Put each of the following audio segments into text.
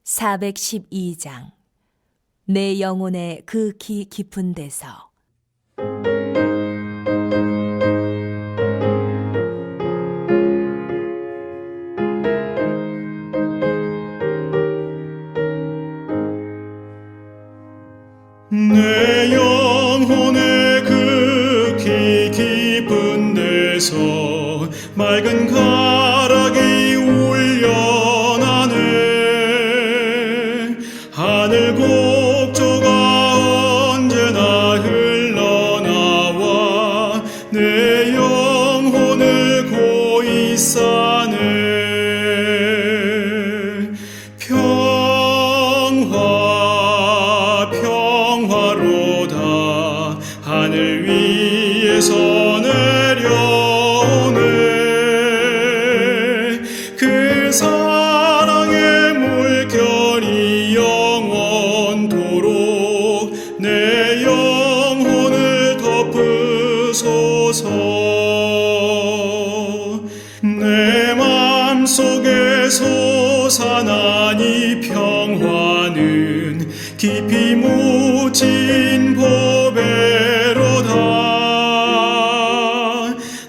412장 내 영혼의 극히 깊은 데서. 내 영혼의 극히 깊은 데서 맑은 가락이 울려나네. 하늘 곡조가 언제나 흘러나와 내 영혼을 고이 싸네. 평화로다 하늘 위에서 내려오네. 그 사랑의 물결이 영원토록 내 영혼을 덮으소서. 내 맘속에 솟아난 이 평화는 깊이 묻힌 보배로다.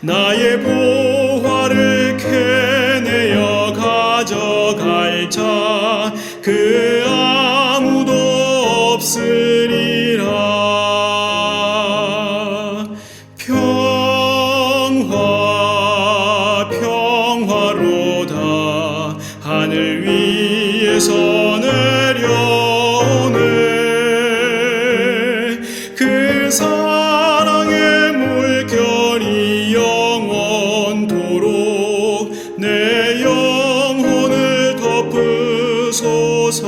나의 보화를 캐내어 가져갈 자 그 아무도 없으리라. 평화로다 하늘 위에서 내려오네. 그 사랑의 물결이 영원토록 내 영혼을 덮으소서.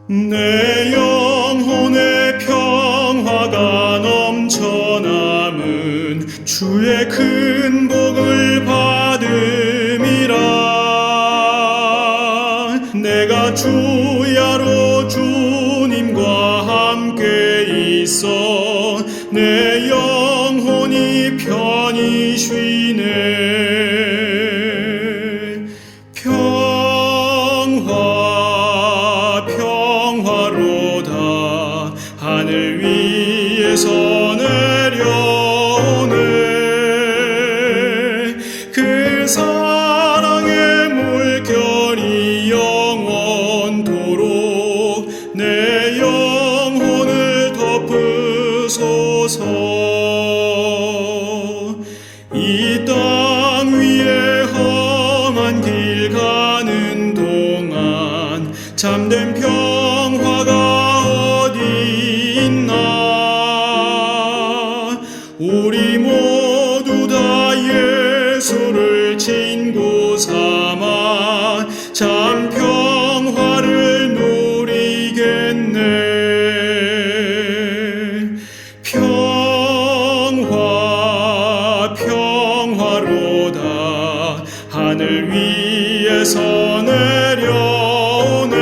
내 영혼의 평화가 넘쳐남은 주의 큰 복을 받음이라. 내가 주야로 주님과 함께 있어 내 영혼이 편히 쉬네. 평화로다 하늘 위에서 내려오네. 그 사랑의 물결이 영원토록 내 영혼을 덮으소서. 이 땅 위에 험한 길 가는 동안 참된 평화가 어디 있나. 우리 모두 다 예수를 친구 삼아 참 평화를 누리겠네. 평화로다 하늘 위에서 내려오네.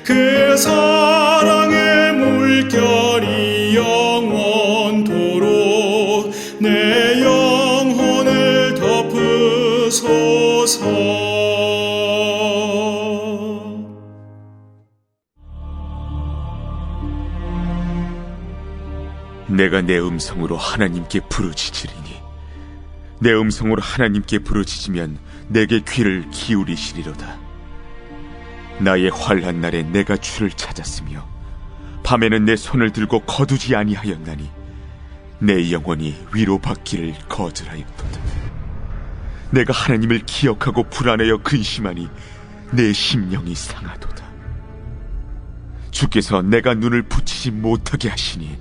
그 사랑의 물결이 영원토록 내 영혼을 덮으소서. 내가 내 음성으로 하나님께 부르짖으리니 내 음성으로 하나님께 부르짖으면 내게 귀를 기울이시리로다. 나의 환난 날에 내가 주를 찾았으며 밤에는 내 손을 들고 거두지 아니하였나니 내 영혼이 위로받기를 거절하였도다. 내가 하나님을 기억하고 불안하여 근심하니 내 심령이 상하도다. 주께서 내가 눈을 붙이지 못하게 하시니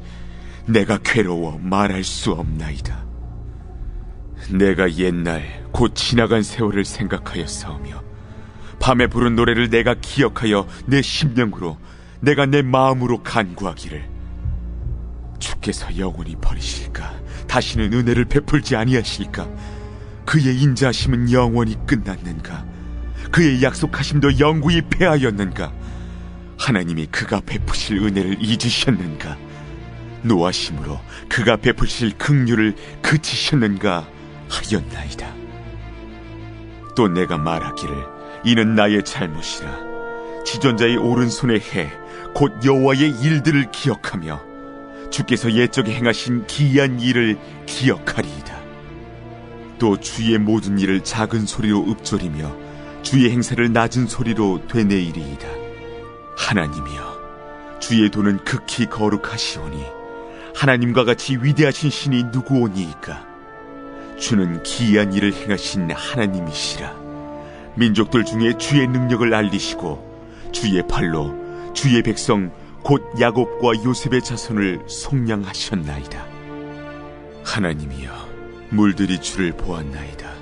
내가 괴로워 말할 수 없나이다. 내가 옛날 곧 지나간 세월을 생각하였사오며 밤에 부른 노래를 내가 기억하여 내 심령으로 내가 내 마음으로 간구하기를 주께서 영원히 버리실까? 다시는 은혜를 베풀지 아니하실까? 그의 인자하심은 영원히 끝났는가? 그의 약속하심도 영구히 패하였는가? 하나님이 그가 베푸실 은혜를 잊으셨는가? 노하심으로 그가 베푸실 긍휼을 그치셨는가 하였나이다. 또 내가 말하기를 이는 나의 잘못이라. 지존자의 오른손의 해 곧 여호와의 일들을 기억하며 주께서 옛적에 행하신 기이한 일을 기억하리이다. 또 주의 모든 일을 작은 소리로 읊조리며 주의 행사를 낮은 소리로 되뇌이리이다. 하나님이여, 주의 도는 극히 거룩하시오니 하나님과 같이 위대하신 신이 누구오니이까? 주는 기이한 일을 행하신 하나님이시라. 민족들 중에 주의 능력을 알리시고 주의 팔로 주의 백성 곧 야곱과 요셉의 자손을 속량하셨나이다. 하나님이여, 물들이 주를 보았나이다.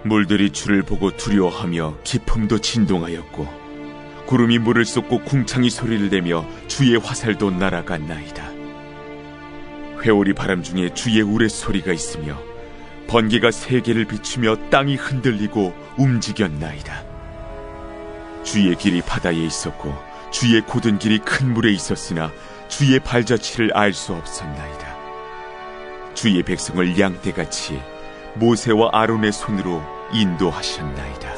물들이 주를 보고 두려워하며 깊음도 진동하였고 구름이 물을 쏟고 궁창이 소리를 내며 주의 화살도 날아갔나이다. 회오리 바람 중에 주의 우레소리가 있으며 번개가 세계를 비추며 땅이 흔들리고 움직였나이다. 주의 길이 바다에 있었고 주의 곧은 길이 큰 물에 있었으나 주의 발자취를 알 수 없었나이다. 주의 백성을 양떼같이 모세와 아론의 손으로 인도하셨나이다.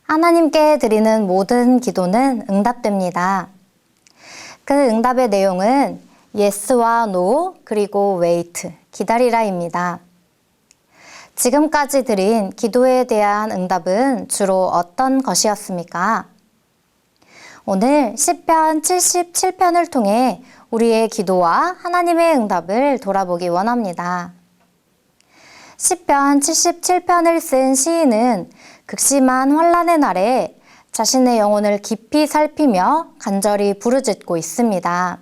하나님께 드리는 모든 기도는 응답됩니다. 그 응답의 내용은 yes와 no 그리고 wait, 기다리라입니다. 지금까지 드린 기도에 대한 응답은 주로 어떤 것이었습니까? 오늘 시편 77편을 통해 우리의 기도와 하나님의 응답을 돌아보기 원합니다. 시편 77편을 쓴 시인은 극심한 환난의 날에 자신의 영혼을 깊이 살피며 간절히 부르짖고 있습니다.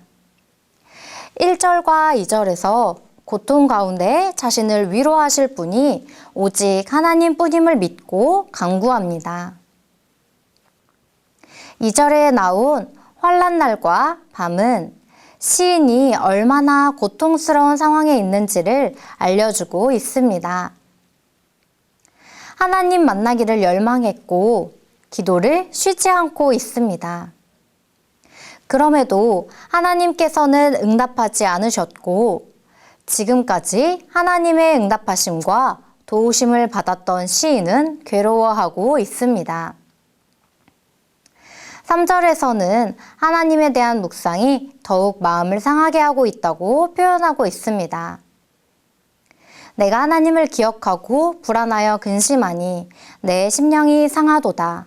1절과 2절에서 고통 가운데 자신을 위로하실 분이 오직 하나님뿐임을 믿고 간구합니다. 2절에 나온 환난날과 밤은 시인이 얼마나 고통스러운 상황에 있는지를 알려주고 있습니다. 하나님 만나기를 열망했고 기도를 쉬지 않고 있습니다. 그럼에도 하나님께서는 응답하지 않으셨고 지금까지 하나님의 응답하심과 도우심을 받았던 시인은 괴로워하고 있습니다. 3절에서는 하나님에 대한 묵상이 더욱 마음을 상하게 하고 있다고 표현하고 있습니다. 내가 하나님을 기억하고 불안하여 근심하니 내 심령이 상하도다.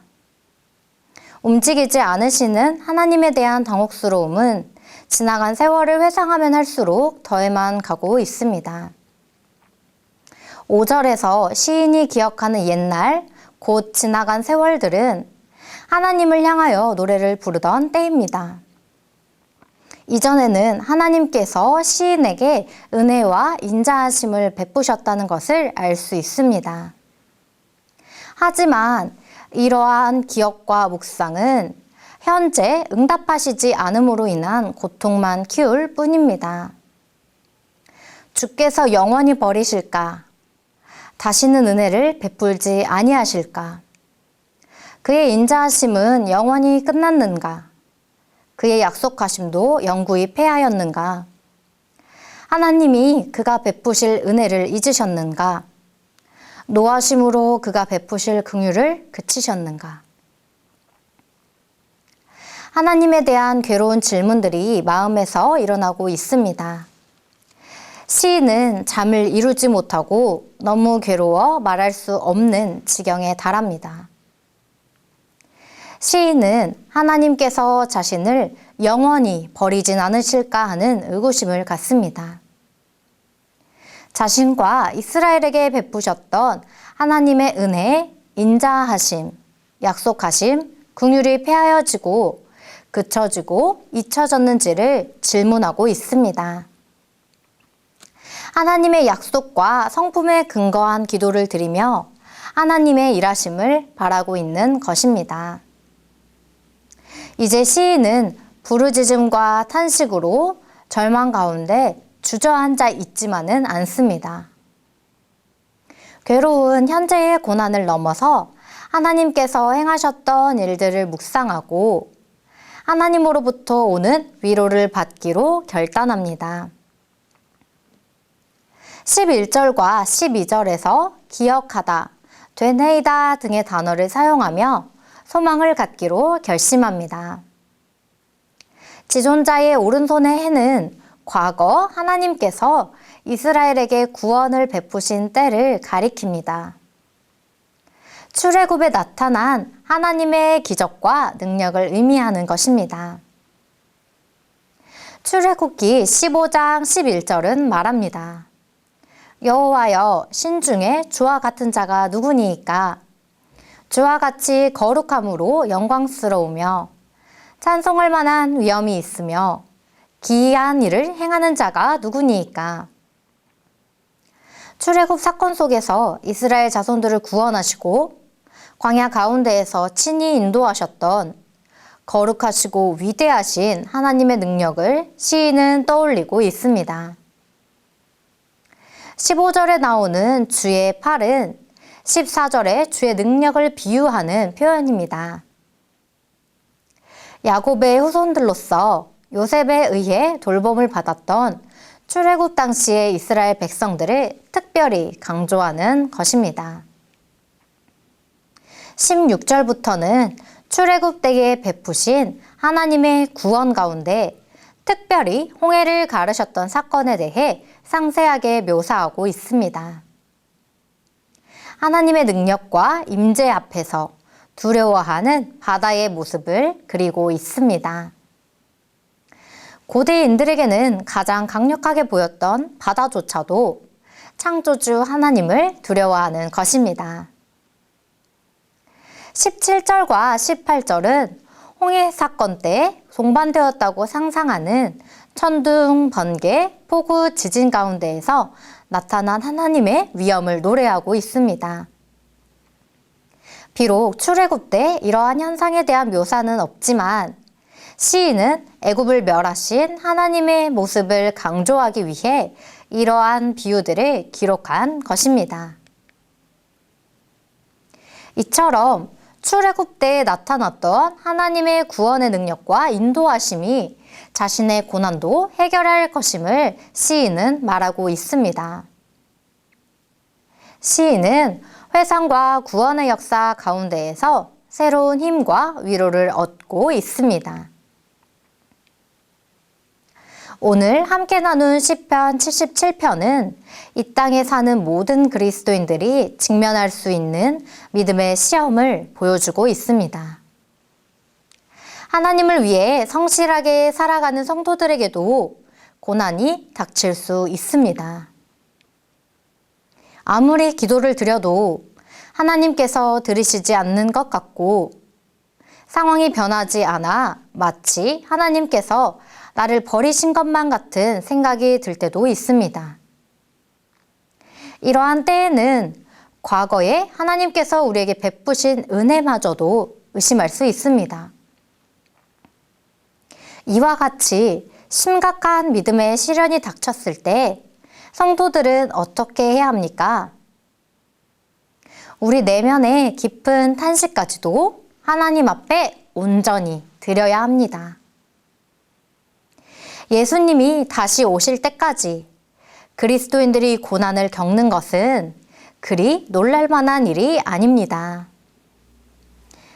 움직이지 않으시는 하나님에 대한 당혹스러움은 지나간 세월을 회상하면 할수록 더해만 가고 있습니다. 5절에서 시인이 기억하는 옛날, 곧 지나간 세월들은 하나님을 향하여 노래를 부르던 때입니다. 이전에는 하나님께서 시인에게 은혜와 인자하심을 베푸셨다는 것을 알 수 있습니다. 하지만 이러한 기억과 묵상은 현재 응답하시지 않음으로 인한 고통만 키울 뿐입니다. 주께서 영원히 버리실까? 다시는 은혜를 베풀지 아니하실까? 그의 인자하심은 영원히 끝났는가? 그의 약속하심도 영구히 패하였는가? 하나님이 그가 베푸실 은혜를 잊으셨는가? 노하심으로 그가 베푸실 긍휼을 그치셨는가? 하나님에 대한 괴로운 질문들이 마음에서 일어나고 있습니다. 시인은 잠을 이루지 못하고 너무 괴로워 말할 수 없는 지경에 달합니다. 시인은 하나님께서 자신을 영원히 버리진 않으실까 하는 의구심을 갖습니다. 자신과 이스라엘에게 베푸셨던 하나님의 은혜, 인자하심, 약속하심, 긍휼이 패하여지고 그쳐지고 잊혀졌는지를 질문하고 있습니다. 하나님의 약속과 성품에 근거한 기도를 드리며 하나님의 일하심을 바라고 있는 것입니다. 이제 시인은 부르짖음과 탄식으로 절망 가운데 주저앉아 있지만은 않습니다. 괴로운 현재의 고난을 넘어서 하나님께서 행하셨던 일들을 묵상하고 하나님으로부터 오는 위로를 받기로 결단합니다. 11절과 12절에서 기억하다, 되뇌이다 등의 단어를 사용하며 소망을 갖기로 결심합니다. 지존자의 오른손의 해는 과거 하나님께서 이스라엘에게 구원을 베푸신 때를 가리킵니다. 출애굽에 나타난 하나님의 기적과 능력을 의미하는 것입니다. 출애굽기 15장 11절은 말합니다. 여호와여, 신중에 주와 같은 자가 누구니이까? 주와 같이 거룩함으로 영광스러우며 찬송할 만한 위엄이 있으며 기이한 일을 행하는 자가 누구니이까? 출애굽 사건 속에서 이스라엘 자손들을 구원하시고 광야 가운데에서 친히 인도하셨던 거룩하시고 위대하신 하나님의 능력을 시인은 떠올리고 있습니다. 15절에 나오는 주의 팔은 14절에 주의 능력을 비유하는 표현입니다. 야곱의 후손들로서 요셉에 의해 돌봄을 받았던 출애굽 당시의 이스라엘 백성들을 특별히 강조하는 것입니다. 16절부터는 출애굽 때에 베푸신 하나님의 구원 가운데 특별히 홍해를 가르셨던 사건에 대해 상세하게 묘사하고 있습니다. 하나님의 능력과 임재 앞에서 두려워하는 바다의 모습을 그리고 있습니다. 고대인들에게는 가장 강력하게 보였던 바다조차도 창조주 하나님을 두려워하는 것입니다. 17절과 18절은 홍해 사건 때 동반되었다고 상상하는 천둥, 번개, 폭우, 지진 가운데에서 나타난 하나님의 위엄을 노래하고 있습니다. 비록 출애굽 때 이러한 현상에 대한 묘사는 없지만 시인은 애굽을 멸하신 하나님의 모습을 강조하기 위해 이러한 비유들을 기록한 것입니다. 이처럼 출애굽 때에 나타났던 하나님의 구원의 능력과 인도하심이 자신의 고난도 해결할 것임을 시인은 말하고 있습니다. 시인은 회상과 구원의 역사 가운데에서 새로운 힘과 위로를 얻고 있습니다. 오늘 함께 나눈 시편 77편은 이 땅에 사는 모든 그리스도인들이 직면할 수 있는 믿음의 시험을 보여주고 있습니다. 하나님을 위해 성실하게 살아가는 성도들에게도 고난이 닥칠 수 있습니다. 아무리 기도를 드려도 하나님께서 들으시지 않는 것 같고 상황이 변하지 않아 마치 하나님께서 나를 버리신 것만 같은 생각이 들 때도 있습니다. 이러한 때에는 과거에 하나님께서 우리에게 베푸신 은혜마저도 의심할 수 있습니다. 이와 같이 심각한 믿음의 시련이 닥쳤을 때 성도들은 어떻게 해야 합니까? 우리 내면의 깊은 탄식까지도 하나님 앞에 온전히 드려야 합니다. 예수님이 다시 오실 때까지 그리스도인들이 고난을 겪는 것은 그리 놀랄만한 일이 아닙니다.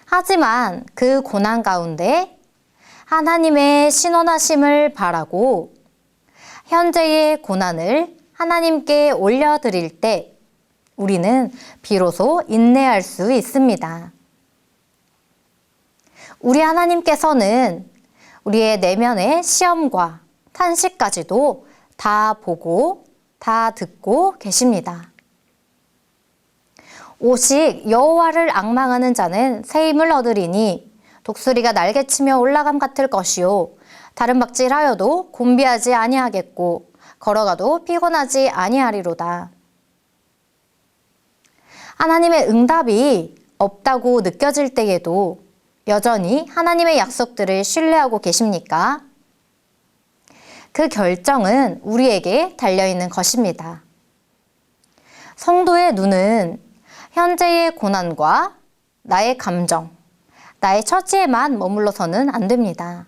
하지만 그 고난 가운데 하나님의 신원하심을 바라고 현재의 고난을 하나님께 올려드릴 때 우리는 비로소 인내할 수 있습니다. 우리 하나님께서는 우리의 내면의 시험과 탄식까지도 다 보고 다 듣고 계십니다. 오직 여호와를 앙망하는 자는 새 힘을 얻으리니 독수리가 날개치며 올라감 같을 것이요 다른 박질하여도 곤비하지 아니하겠고 걸어가도 피곤하지 아니하리로다. 하나님의 응답이 없다고 느껴질 때에도 여전히 하나님의 약속들을 신뢰하고 계십니까? 그 결정은 우리에게 달려있는 것입니다. 성도의 눈은 현재의 고난과 나의 감정, 나의 처지에만 머물러서는 안 됩니다.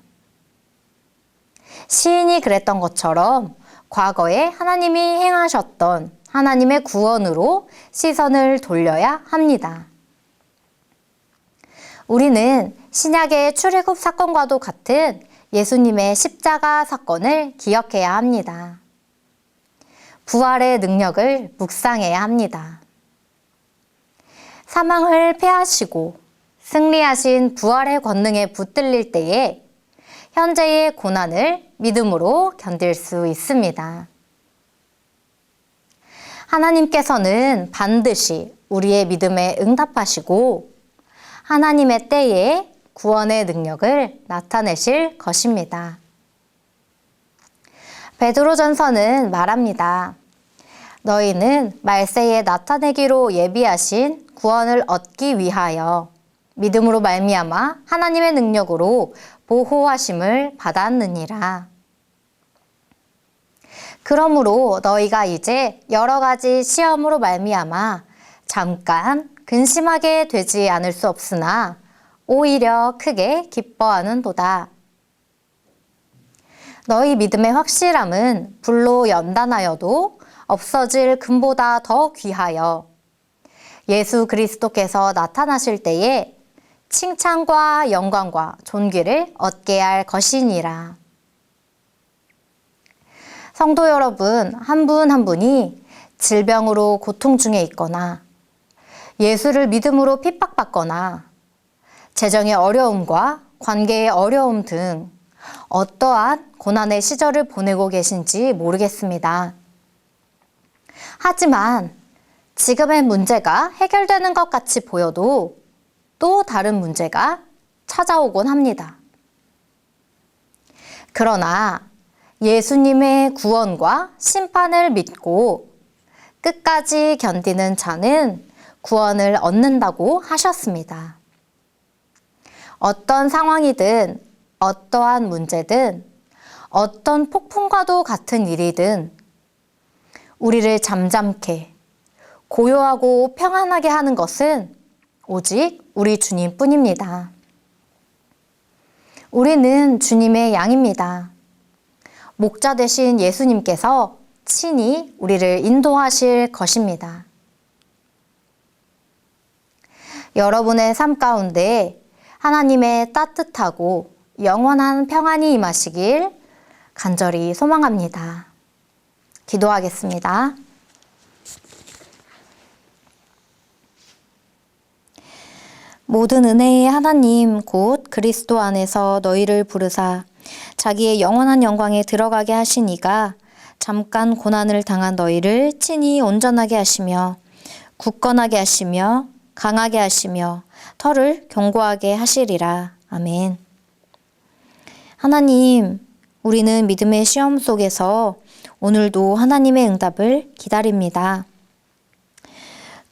시인이 그랬던 것처럼 과거에 하나님이 행하셨던 하나님의 구원으로 시선을 돌려야 합니다. 우리는 신약의 출애굽 사건과도 같은 예수님의 십자가 사건을 기억해야 합니다. 부활의 능력을 묵상해야 합니다. 사망을 패하시고 승리하신 부활의 권능에 붙들릴 때에 현재의 고난을 믿음으로 견딜 수 있습니다. 하나님께서는 반드시 우리의 믿음에 응답하시고 하나님의 때에 구원의 능력을 나타내실 것입니다. 베드로전서는 말합니다. 너희는 말세에 나타내기로 예비하신 구원을 얻기 위하여 믿음으로 말미암아 하나님의 능력으로 보호하심을 받았느니라. 그러므로 너희가 이제 여러 가지 시험으로 말미암아 잠깐 근심하게 되지 않을 수 없으나 오히려 크게 기뻐하는도다. 너희 믿음의 확실함은 불로 연단하여도 없어질 금보다 더 귀하여 예수 그리스도께서 나타나실 때에 칭찬과 영광과 존귀를 얻게 할 것이니라. 성도 여러분, 한 분 한 분이 질병으로 고통 중에 있거나 예수를 믿음으로 핍박받거나 재정의 어려움과 관계의 어려움 등 어떠한 고난의 시절을 보내고 계신지 모르겠습니다. 하지만 지금의 문제가 해결되는 것 같이 보여도 또 다른 문제가 찾아오곤 합니다. 그러나 예수님의 구원과 심판을 믿고 끝까지 견디는 자는 구원을 얻는다고 하셨습니다. 어떤 상황이든 어떠한 문제든 어떤 폭풍과도 같은 일이든 우리를 잠잠케 고요하고 평안하게 하는 것은 오직 우리 주님뿐입니다. 우리는 주님의 양입니다. 목자 되신 예수님께서 친히 우리를 인도하실 것입니다. 여러분의 삶 가운데 하나님의 따뜻하고 영원한 평안이 임하시길 간절히 소망합니다. 기도하겠습니다. 모든 은혜의 하나님 곧 그리스도 안에서 너희를 부르사 자기의 영원한 영광에 들어가게 하신 이가 잠깐 고난을 당한 너희를 친히 온전하게 하시며 굳건하게 하시며 강하게 하시며 터를 견고하게 하시리라. 아멘. 하나님, 우리는 믿음의 시험 속에서 오늘도 하나님의 응답을 기다립니다.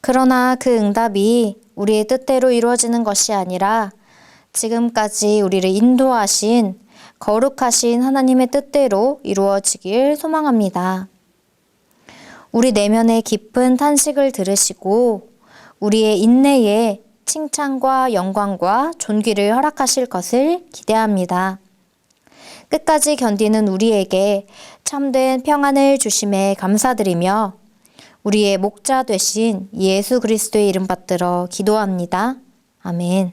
그러나 그 응답이 우리의 뜻대로 이루어지는 것이 아니라 지금까지 우리를 인도하신 거룩하신 하나님의 뜻대로 이루어지길 소망합니다. 우리 내면의 깊은 탄식을 들으시고 우리의 인내에 칭찬과 영광과 존귀를 허락하실 것을 기대합니다. 끝까지 견디는 우리에게 참된 평안을 주심에 감사드리며 우리의 목자 되신 예수 그리스도의 이름 받들어 기도합니다. 아멘.